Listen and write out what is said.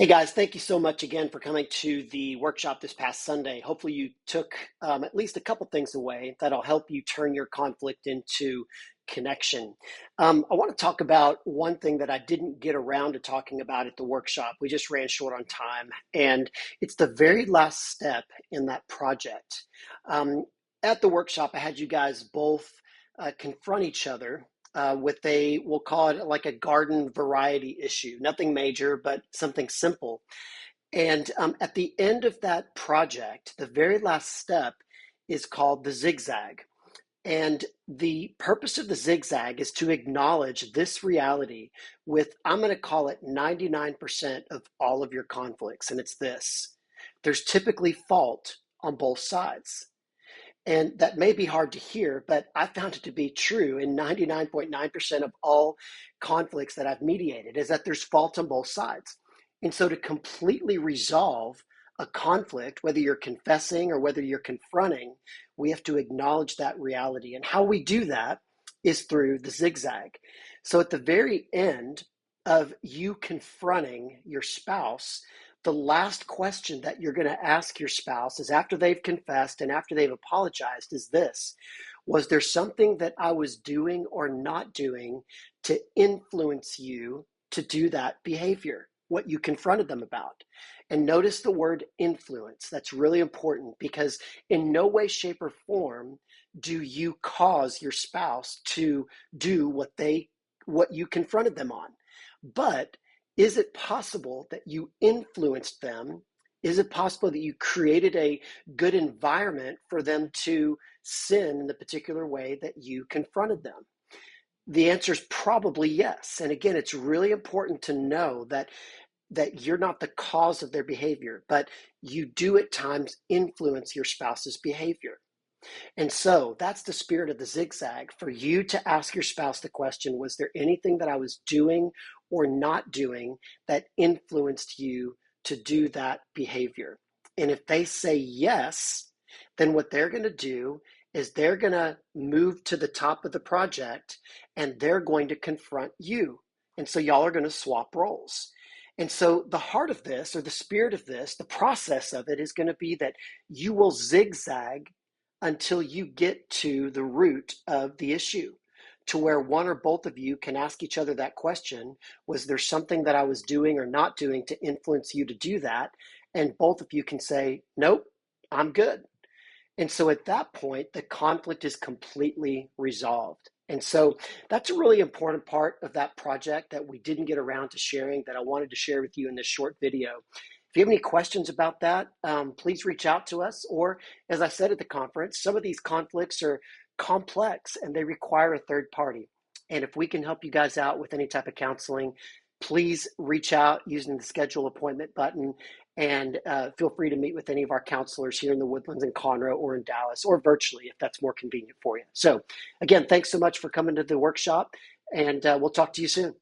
Hey guys, thank you so much again for coming to the workshop this past Sunday. Hopefully you took at least a couple things away that'll help you turn your conflict into connection. I want to talk about one thing that I didn't get around to talking about at the workshop. We just ran short on time, and it's the very last step in that project. Um, at the workshop, I had you guys both confront each other with we'll call it like a garden variety issue, nothing major, but something simple. And at the end of that project, the very last step is called the zigzag. And the purpose of the zigzag is to acknowledge this reality with, I'm going to call it 99% of all of your conflicts. And it's this: there's typically fault on both sides. And that may be hard to hear, but I found it to be true in 99.9% of all conflicts that I've mediated, is that there's fault on both sides. And so to completely resolve a conflict, whether you're confessing or whether you're confronting, we have to acknowledge that reality. And how we do that is through the zigzag. So at the very end of you confronting your spouse, the last question that you're going to ask your spouse is, after they've confessed and after they've apologized, is this: was there something that I was doing or not doing to influence you to do that behavior, what you confronted them about? And notice the word influence. That's really important, because in no way, shape, or form do you cause your spouse to do what you confronted them on. But is it possible that you influenced them? Is it possible that you created a good environment for them to sin in the particular way that you confronted them? The answer is probably yes. And again, it's really important to know that you're not the cause of their behavior, but you do at times influence your spouse's behavior. And so that's the spirit of the zigzag, for you to ask your spouse the question: was there anything that I was doing or not doing that influenced you to do that behavior? And if they say yes, then what they're going to do is they're going to move to the top of the project and they're going to confront you. And so y'all are going to swap roles. And so the heart of this, or the spirit of this, the process of it, is going to be that you will zigzag until you get to the root of the issue, to where one or both of you can ask each other that question: was there something that I was doing or not doing to influence you to do that? And both of you can say, nope, I'm good. And so at that point, the conflict is completely resolved. And so that's a really important part of that project that we didn't get around to sharing, that I wanted to share with you in this short video. If you have any questions about that, please reach out to us. Or, as I said at the conference, some of these conflicts are complex and they require a third party. And if we can help you guys out with any type of counseling, please reach out using the schedule appointment button, and feel free to meet with any of our counselors here in the Woodlands, in Conroe, or in Dallas, or virtually if that's more convenient for you. So again, thanks so much for coming to the workshop, and we'll talk to you soon.